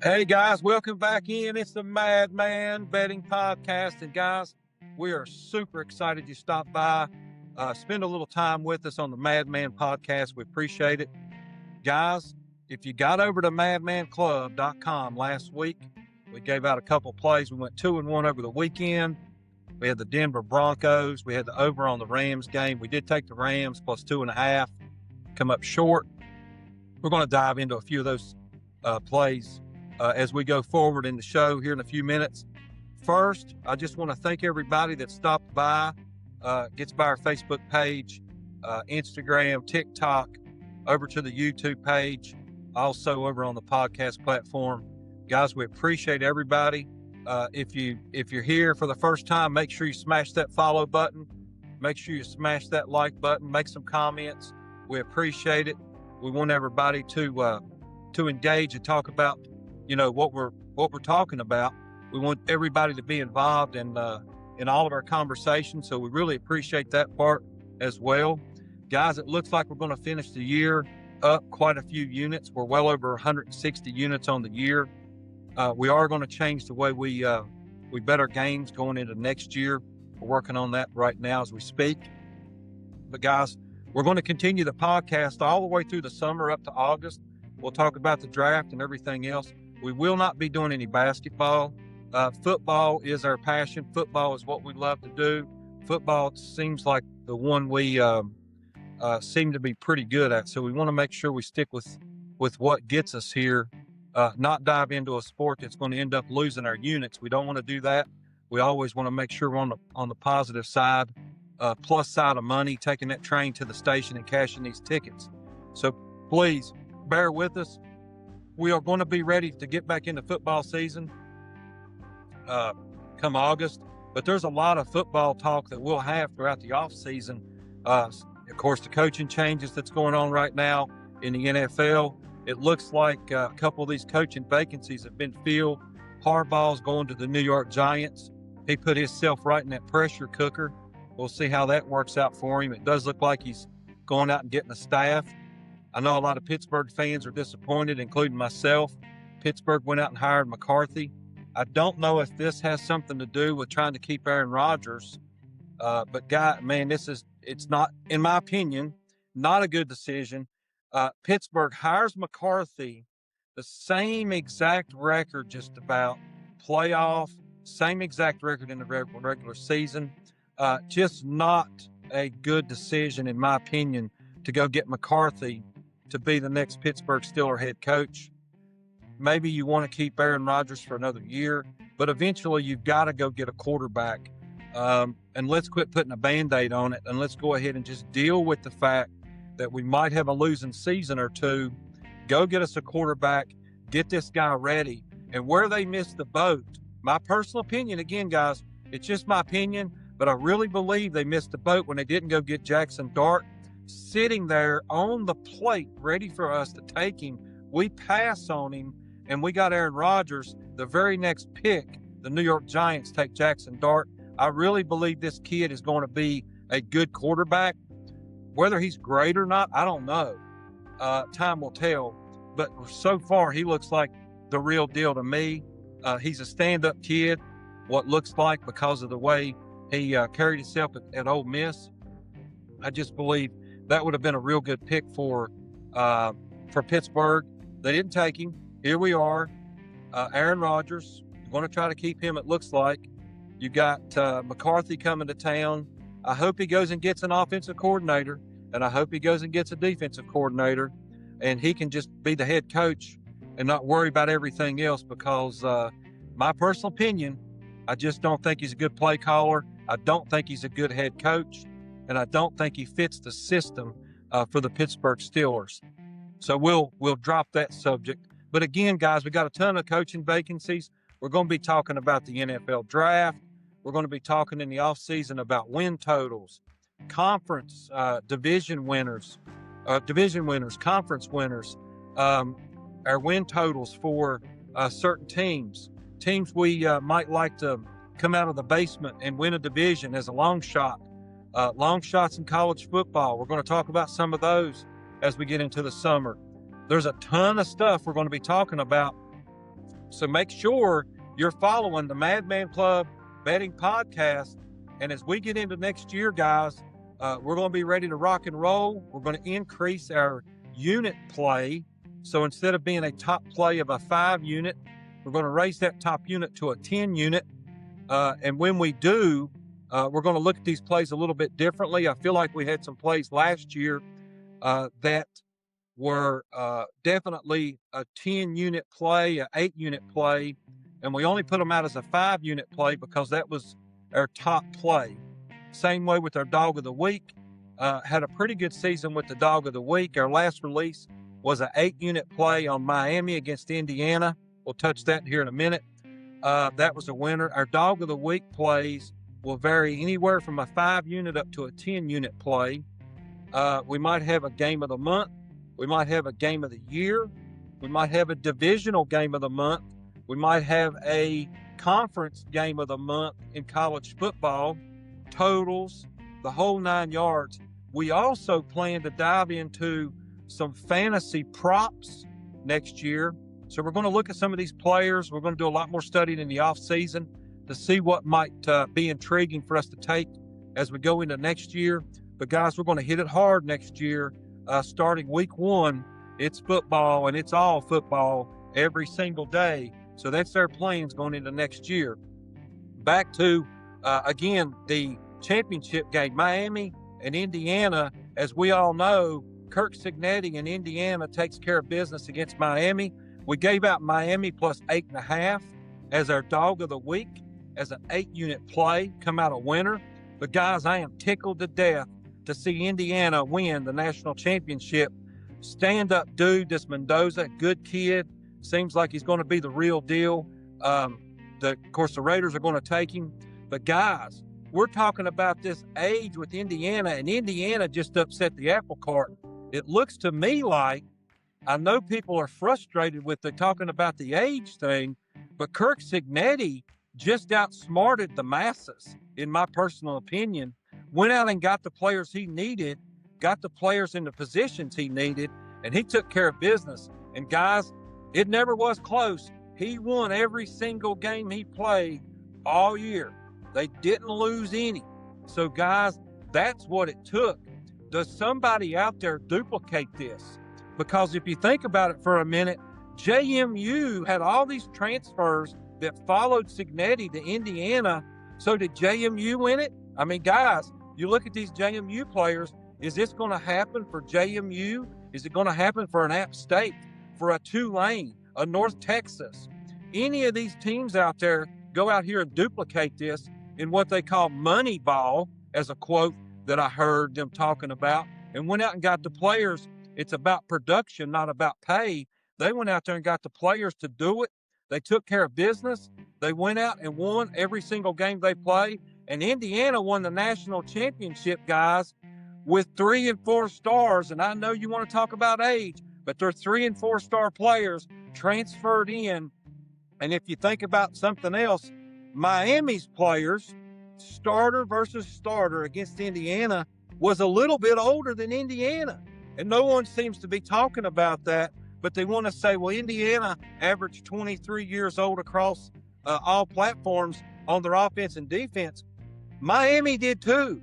Hey guys, welcome back in. It's the Madman Betting Podcast. And guys, we are super excited you stopped by. Spend a little time with us on the Madman Podcast. We appreciate it. Guys, if you got over to madmanclub.com last week, we gave out a couple plays. We went 2-1 over the weekend. We had the Denver Broncos. We had the over on the Rams game. We did take the Rams plus 2.5, come up short. We're going to dive into a few of those plays as we go forward in the show here in a few minutes. First, I just want to thank everybody that stopped by, gets by our Facebook page, Instagram, TikTok, over to the YouTube page, also over on the podcast platform. Guys, we appreciate everybody. If you're here for the first time, make sure you smash that follow button. Make sure you smash that like button. Make some comments. We appreciate it. We want everybody to engage and talk about what we're talking about. We want everybody to be involved in all of our conversations, so we really appreciate that part as well. Guys, it looks like we're going to finish the year up quite a few units. We're well over 160 units on the year. We are going to change the way we bet our games going into next year. We're working on that right now as we speak. But guys, we're going to continue the podcast all the way through the summer up to August. We'll talk about the draft and everything else. We will not be doing any basketball. Football is our passion. Football is what we love to do. Football seems like the one we seem to be pretty good at. So we want to make sure we stick with what gets us here, not dive into a sport that's going to end up losing our units. We don't want to do that. We always want to make sure we're on the positive side, plus side of money, taking that train to the station and cashing these tickets. So please bear with us. We are going to be ready to get back into football season come August, but there's a lot of football talk that we'll have throughout the off season. Of course, the coaching changes that's going on right now in the NFL. It looks like a couple of these coaching vacancies have been filled. Harbaugh's going to the New York Giants. He put himself right in that pressure cooker. We'll see how that works out for him. It does look like he's going out and getting a staff. I know a lot of Pittsburgh fans are disappointed, including myself. Pittsburgh went out and hired McCarthy. I don't know if this has something to do with trying to keep Aaron Rodgers. But it's not, in my opinion, not a good decision. Pittsburgh hires McCarthy, the same exact record just about, playoff, same exact record in the regular season. Just not a good decision, in my opinion, to go get McCarthy to be the next Pittsburgh Steelers head coach. Maybe you want to keep Aaron Rodgers for another year, but eventually you've got to go get a quarterback. And let's quit putting a Band-Aid on it, and let's go ahead and just deal with the fact that we might have a losing season or two. Go get us a quarterback, get this guy ready. And where they missed the boat, my personal opinion, again, guys, it's just my opinion, but I really believe they missed the boat when they didn't go get Jackson Dart sitting there on the plate ready for us to take him. We pass on him, and we got Aaron Rodgers. The very next pick, the New York Giants take Jackson Dart. I really believe this kid is going to be a good quarterback. Whether he's great or not, I don't know. Time will tell. But so far, he looks like the real deal to me. He's a stand-up kid, what looks like, because of the way he carried himself at Ole Miss. I just believe that would have been a real good pick for Pittsburgh. They didn't take him. Here we are. Aaron Rodgers, going to try to keep him, it looks like. You got McCarthy coming to town. I hope he goes and gets an offensive coordinator, and I hope he goes and gets a defensive coordinator, and he can just be the head coach and not worry about everything else, because my personal opinion, I just don't think he's a good play caller. I don't think he's a good head coach, and I don't think he fits the system for the Pittsburgh Steelers. So we'll drop that subject. But again, guys, we got a ton of coaching vacancies. We're going to be talking about the NFL draft. We're going to be talking in the offseason about win totals, conference division winners, conference winners, our win totals for certain teams we might like to come out of the basement and win a division as a long shot. Long shots in college football. We're going to talk about some of those as we get into the summer. There's a ton of stuff we're going to be talking about So make sure you're following the Madman Club Betting Podcast. And as we get into next year, guys, we're going to be ready to rock and roll. We're going to increase our unit play. So instead of being a top play of a 5 unit, we're going to raise that top unit to a 10 unit. And when we do, we're going to look at these plays a little bit differently. I feel like we had some plays last year that were definitely a 10 unit play, an 8 unit play, and we only put them out as a 5 unit play because that was our top play. Same way with our dog of the week. Had a pretty good season with the dog of the week. Our last release was an 8 unit play on Miami against Indiana. We'll touch that here in a minute. That was a winner. Our dog of the week plays will vary anywhere from a 5 unit up to a 10 unit play. We might have a game of the month. We might have a game of the year. We might have a divisional game of the month. We might have a conference game of the month in college football, totals, the whole 9 yards. We also plan to dive into some fantasy props next year. So we're going to look at some of these players. We're going to do a lot more studying in the offseason to see what might be intriguing for us to take as we go into next year. But guys, we're going to hit it hard next year. Starting week 1, it's football, and it's all football every single day. So that's our plans going into next year. Back to, again, the championship game, Miami and Indiana. As we all know, Kirk Cignetti in Indiana takes care of business against Miami. We gave out Miami plus 8.5 as our dog of the week, as an 8 unit play, come out a winner. But guys, I am tickled to death to see Indiana win the national championship. Stand up dude, this Mendoza, good kid. Seems like he's going to be the real deal. Of course, the Raiders are going to take him. But guys, we're talking about this age with Indiana, and Indiana just upset the apple cart. It looks to me like, I know people are frustrated with the talking about the age thing, but Kirk Cignetti just outsmarted the masses, in my personal opinion. Went out and got the players he needed, got the players in the positions he needed, and he took care of business. And guys, it never was close. He won every single game he played all year. They didn't lose any. So guys, that's what it took. Does somebody out there duplicate this? Because if you think about it for a minute, JMU had all these transfers that followed Cignetti to Indiana. So did JMU win it? I mean, guys, you look at these JMU players. Is this going to happen for JMU? Is it going to happen for an App State, for a Tulane, a North Texas? Any of these teams out there go out here and duplicate this in what they call money ball, as a quote that I heard them talking about, and went out and got the players. It's about production, not about pay. They went out there and got the players to do it. They took care of business. They went out and won every single game they played. And Indiana won the national championship, guys, with 3 and 4 stars. And I know you want to talk about age, but they're 3 and 4 star players transferred in. And if you think about something else, Miami's players, starter versus starter against Indiana, was a little bit older than Indiana. And no one seems to be talking about that, but they want to say, well, Indiana averaged 23 years old across all platforms on their offense and defense. Miami did too,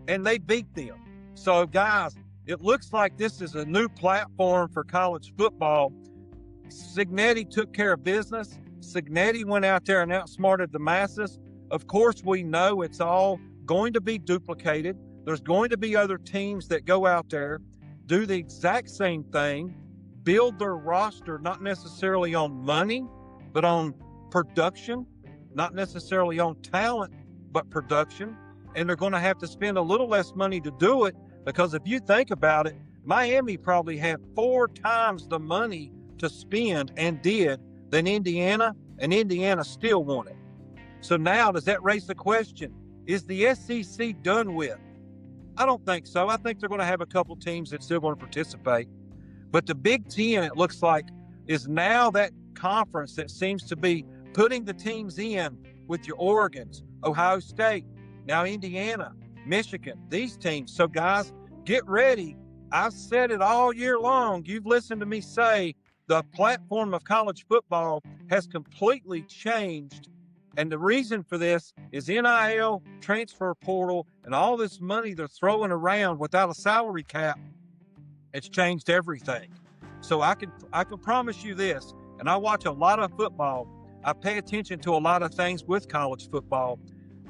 and they beat them. So, guys, it looks like this is a new platform for college football. Cignetti took care of business. Cignetti went out there and outsmarted the masses. Of course, we know it's all going to be duplicated. There's going to be other teams that go out there, do the exact same thing, build their roster not necessarily on money, but on production, not necessarily on talent, but production. And they're going to have to spend a little less money to do it, because if you think about it, Miami probably had 4 times the money to spend, and did, than Indiana, and Indiana still won it. So now, does that raise the question, is the SEC done with? I don't think so. I think they're going to have a couple teams that's still going to participate. But the Big Ten, it looks like, is now that conference that seems to be putting the teams in with your Oregons, Ohio State, now Indiana, Michigan, these teams. So, guys, get ready. I've said it all year long. You've listened to me say The platform of college football has completely changed. And the reason for this is NIL, transfer portal, and all this money they're throwing around without a salary cap. It's changed everything. So I can promise you this, and I watch a lot of football. I pay attention to a lot of things with college football.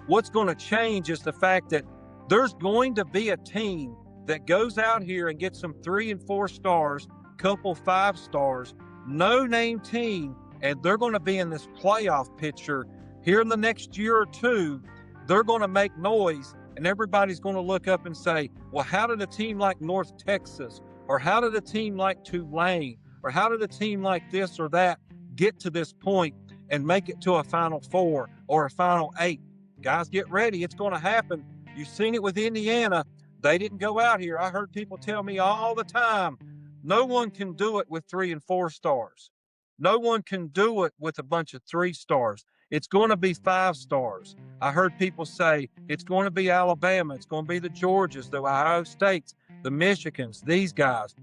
What's going to change is the fact that there's going to be a team that goes out here and gets some 3 and 4 stars, couple 5 stars, no-name team, and they're going to be in this playoff picture here in the next year or two. They're going to make noise, and everybody's going to look up and say, well, how did a team like North Texas, or how did a team like Tulane, or how did a team like this or that get to this point and make it to a Final Four or a Final 8? Guys, get ready. It's going to happen. You've seen it with Indiana. They didn't go out here. I heard people tell me all the time, no one can do it with 3 and 4 stars. No one can do it with a bunch of 3 stars. It's going to be 5 stars. I heard people say it's going to be Alabama. It's going to be the Georgias, the Ohio States, the Michigans, these guys.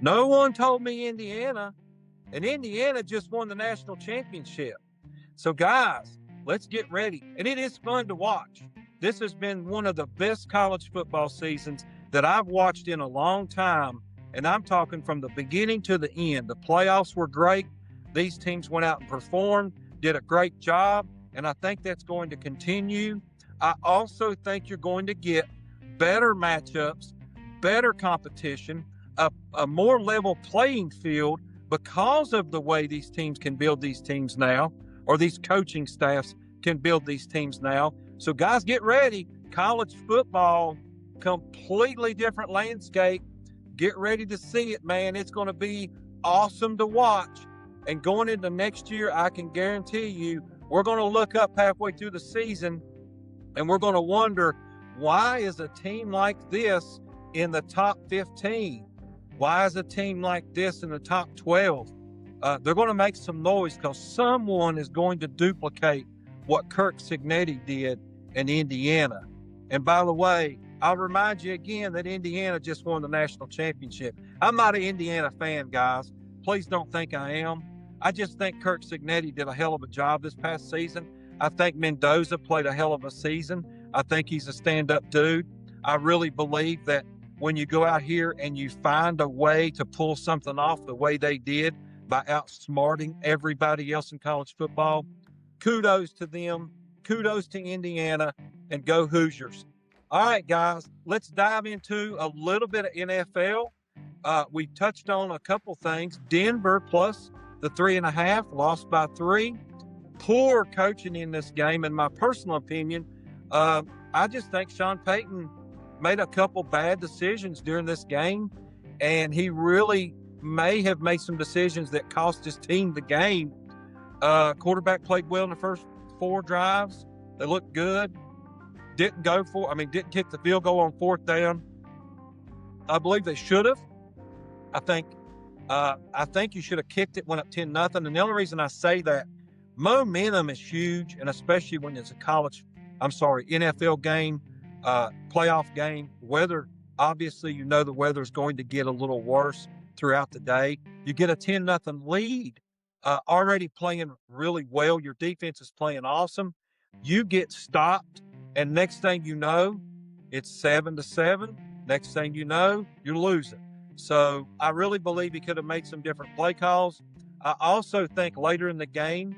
No one told me Indiana. And Indiana just won the national championship. So, guys, let's get ready. And it is fun to watch. This has been one of the best college football seasons that I've watched in a long time. And I'm talking from the beginning to the end. The playoffs were great. These teams went out and performed, did a great job, and I think that's going to continue. I also think you're going to get better matchups, better competition, a more level playing field because of the way these teams can build these teams now, or these coaching staffs can build these teams now. So, guys, get ready. College football, completely different landscape. Get ready to see it, man. It's going to be awesome to watch. And going into next year, I can guarantee you, we're going to look up halfway through the season and we're going to wonder, why is a team like this in the top 15? Why is a team like this in the top 12? They're going to make some noise because someone is going to duplicate what Kirk Cignetti did in Indiana. And by the way, I'll remind you again that Indiana just won the national championship. I'm not an Indiana fan, guys. Please don't think I am. I just think Kirk Cignetti did a hell of a job this past season. I think Mendoza played a hell of a season. I think he's a stand-up dude. I really believe that when you go out here and you find a way to pull something off the way they did by outsmarting everybody else in college football, kudos to them, kudos to Indiana, and go Hoosiers. All right, guys, let's dive into a little bit of NFL. We touched on a couple things. Denver plus the 3.5, lost by 3. Poor coaching in this game, in my personal opinion. I just think Sean Payton made a couple bad decisions during this game, and he really may have made some decisions that cost his team the game. Quarterback played well in the first 4 drives. They looked good. Didn't kick the field goal on 4th down. I believe they should have. I think you should have kicked it, went up 10-0. And the only reason I say that, momentum is huge, and especially when it's a NFL game, playoff game. Weather, obviously, the weather is going to get a little worse throughout the day. You get a 10-0 lead, already playing really well. Your defense is playing awesome. You get stopped, and next thing you know, it's 7-7. Next thing you know, you're losing. So I really believe he could have made some different play calls. I also think later in the game,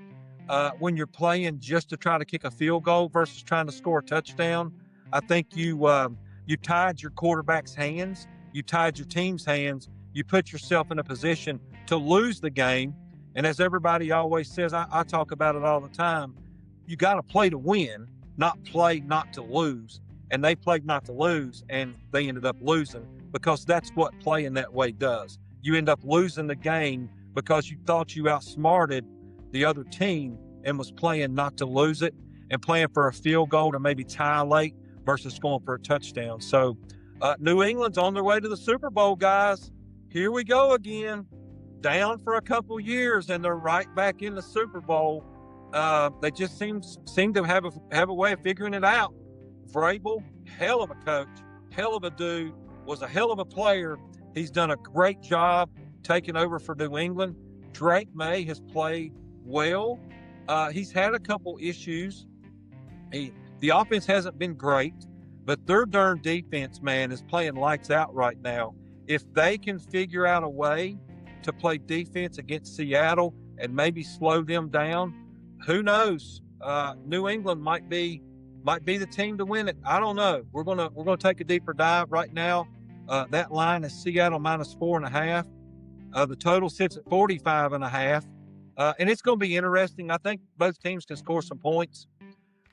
when you're playing just to try to kick a field goal versus trying to score a touchdown, I think you tied your quarterback's hands, you tied your team's hands, you put yourself in a position to lose the game. And as everybody always says, I talk about it all the time, you got to play to win, not play not to lose. And they played not to lose, and they ended up losing, because that's what playing that way does. You end up losing the game because you thought you outsmarted the other team and was playing not to lose it and playing for a field goal to maybe tie late versus going for a touchdown. So New England's on their way to the Super Bowl, guys. Here we go again. Down for a couple years, and they're right back in the Super Bowl. They just seem to have a way of figuring it out. Vrabel, hell of a coach, hell of a dude, was a hell of a player. He's done a great job taking over for New England. Drake May has played well. He's had a couple issues. The offense hasn't been great, but their darn defense, man, is playing lights out right now. If they can figure out a way to play defense against Seattle and maybe slow them down, who knows? New England might be the team to win it. I don't know. We're gonna take a deeper dive right now. That line is Seattle -4.5. The total sits at 45.5. And it's going to be interesting. I think both teams can score some points.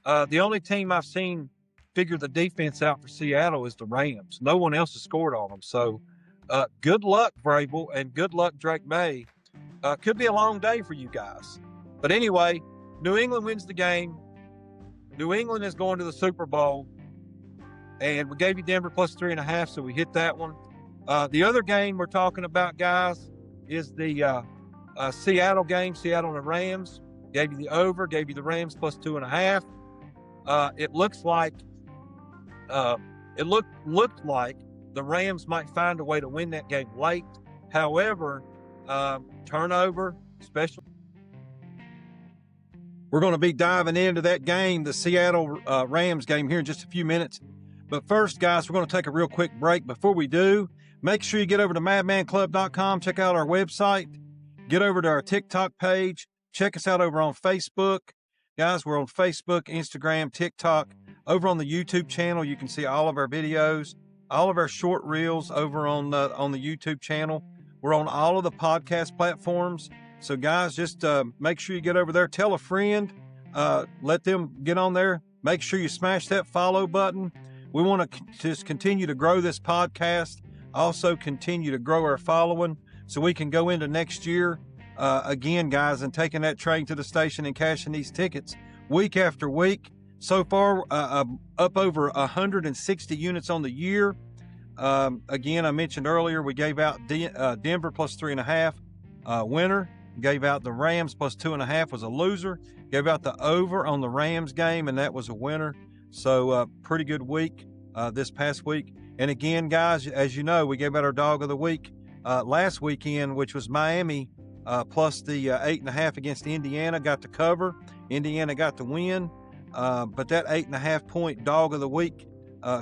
The only team I've seen figure the defense out for Seattle is the Rams. No one else has scored on them. So good luck, Vrabel, and good luck, Drake May. Could be a long day for you guys. But anyway, New England wins the game. New England is going to the Super Bowl. And we gave you Denver +3.5, so we hit that one. The other game we're talking about, guys, is the Seattle game, Seattle and the Rams. Gave you the over, gave you the Rams +2.5. It looks like looked like the Rams might find a way to win that game late. However, turnover, special. We're going to be diving into that game, the Seattle Rams game, here in just a few minutes. But first, guys, we're going to take a real quick break. Before we do, make sure you get over to madmanclub.com, check out our website, get over to our TikTok page, check us out over on Facebook. Guys, we're on Facebook, Instagram, TikTok. Over on the YouTube channel, you can see all of our videos, all of our short reels over on the YouTube channel. We're on all of the podcast platforms. So, guys, just make sure you get over there. Tell a friend. Let them get on there. Make sure you smash that follow button. We want to just continue to grow this podcast, also continue to grow our following so we can go into next year again, guys, and taking that train to the station and cashing these tickets week after week. So far, up over 160 units on the year. Again, I mentioned earlier, we gave out Denver +3.5 winner. Gave out the Rams +2.5 was a loser. Gave out the over on the Rams game, and that was a winner. So pretty good week this past week. And again, guys, as you know, we gave out our dog of the week last weekend, which was Miami plus the 8.5 against Indiana. Got the cover. Indiana got the win. But that 8.5 point dog of the week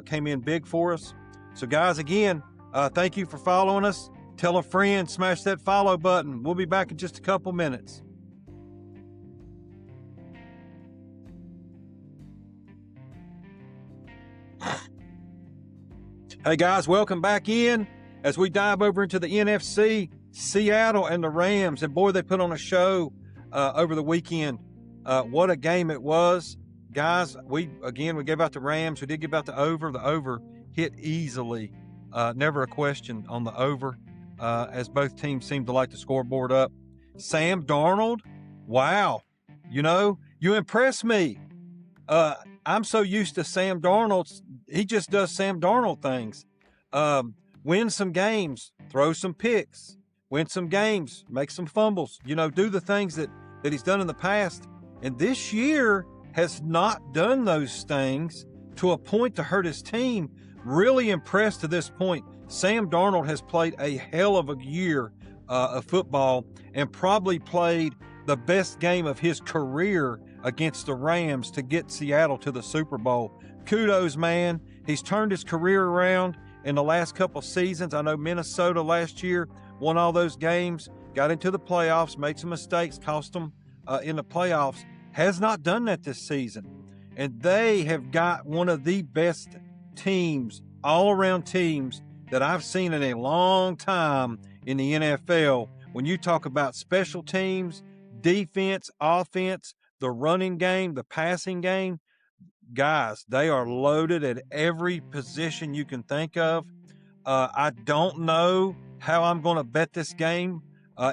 came in big for us. So, guys, again, thank you for following us. Tell a friend, smash that follow button. We'll be back in just a couple minutes. Hey, guys, welcome back in as we dive over into the NFC, Seattle and the Rams. And, boy, they put on a show over the weekend. What a game it was. Guys, we gave out the Rams. We did give out the over. The over hit easily. Never a question on the over, as both teams seemed to like the scoreboard up. Sam Darnold, wow. You know, you impress me. I'm so used to Sam Darnold. He just does Sam Darnold things. Win some games, throw some picks, win some games, make some fumbles, do the things that he's done in the past. And this year has not done those things to a point to hurt his team. Really impressed to this point. Sam Darnold has played a hell of a year of football and probably played the best game of his career against the Rams to get Seattle to the Super Bowl. Kudos, man. He's turned his career around in the last couple seasons. I know Minnesota last year won all those games, got into the playoffs, made some mistakes, cost them in the playoffs. Has not done that this season. And they have got one of the best teams, all-around teams, that I've seen in a long time in the NFL. When you talk about special teams, defense, offense, the running game, the passing game, guys, they are loaded at every position you can think of. I don't know how I'm going to bet this game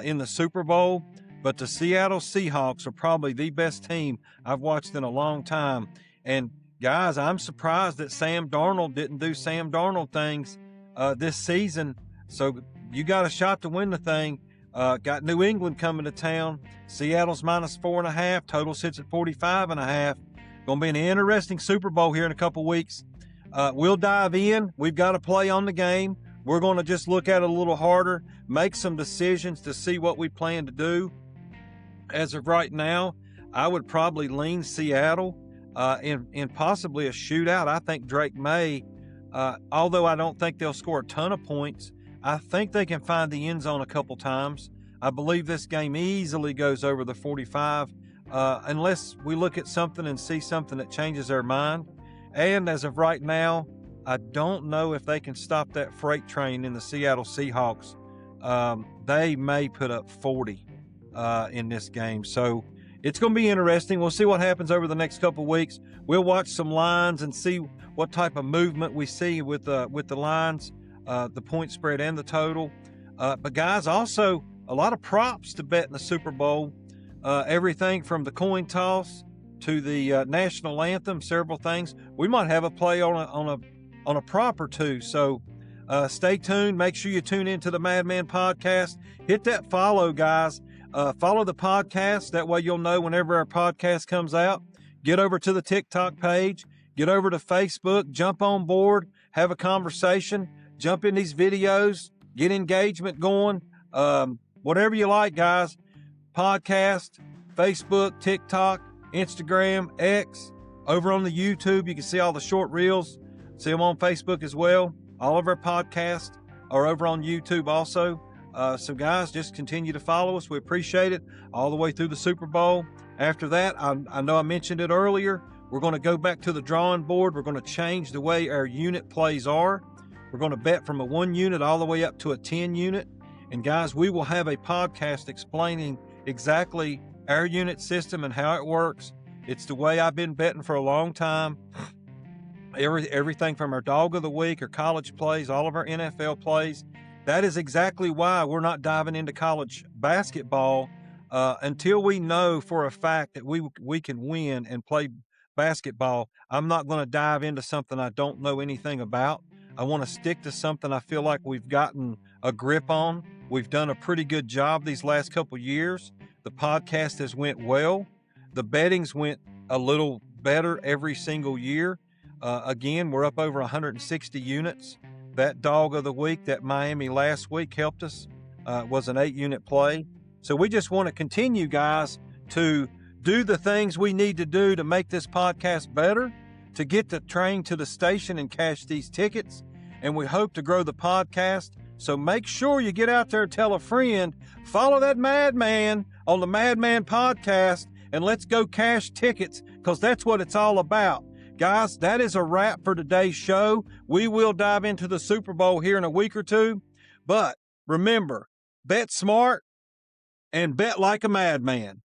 in the Super Bowl, but the Seattle Seahawks are probably the best team I've watched in a long time. And, guys, I'm surprised that Sam Darnold didn't do Sam Darnold things this season. So you got a shot to win the thing. Got New England coming to town. Seattle's -4.5. Total sits at 45.5. Going to be an interesting Super Bowl here in a couple weeks. We'll dive in. We've got a play on the game. We're going to just look at it a little harder, make some decisions to see what we plan to do. As of right now, I would probably lean Seattle in possibly a shootout. I think Drake May, although I don't think they'll score a ton of points, I think they can find the end zone a couple times. I believe this game easily goes over the 45, unless we look at something and see something that changes their mind. And as of right now, I don't know if they can stop that freight train in the Seattle Seahawks. They may put up 40 in this game. So it's going to be interesting. We'll see what happens over the next couple of weeks. We'll watch some lines and see what type of movement we see with the lines, the point spread and the total. But guys, also a lot of props to bet in the Super Bowl. Everything from the coin toss to the national anthem, several things. We might have a play on a prop or two. So stay tuned. Make sure you tune into the Madman Podcast. Hit that follow, guys. Follow the podcast. That way you'll know whenever our podcast comes out. Get over to the TikTok page. Get over to Facebook. Jump on board. Have a conversation. Jump in these videos. Get engagement going. Whatever you like, guys. Podcast, Facebook, TikTok, Instagram, X. Over on the YouTube, you can see all the short reels. See them on Facebook as well. All of our podcasts are over on YouTube also. So guys, just continue to follow us. We appreciate it all the way through the Super Bowl. After that, I know I mentioned it earlier. We're going to go back to the drawing board. We're going to change the way our unit plays are. We're going to bet from a 1 unit all the way up to a 10 unit. And guys, we will have a podcast explaining exactly our unit system and how it works. It's the way I've been betting for a long time. Everything from our dog of the week, our college plays, all of our NFL plays. That is exactly why we're not diving into college basketball until we know for a fact that we can win and play basketball. I'm not going to dive into something I don't know anything about. I want to stick to something I feel like we've gotten a grip on. We've done a pretty good job these last couple years. The podcast has went well. The bettings went a little better every single year. Again, we're up over 160 units. That dog of the week, that Miami last week helped us, was an 8-unit play. So we just want to continue, guys, to do the things we need to do to make this podcast better, to get the train to the station and cash these tickets. And we hope to grow the podcast. So make sure you get out there and tell a friend, follow that madman on the Madman Podcast, and let's go cash tickets, because that's what it's all about. Guys, that is a wrap for today's show. We will dive into the Super Bowl here in a week or two. But remember, bet smart and bet like a madman.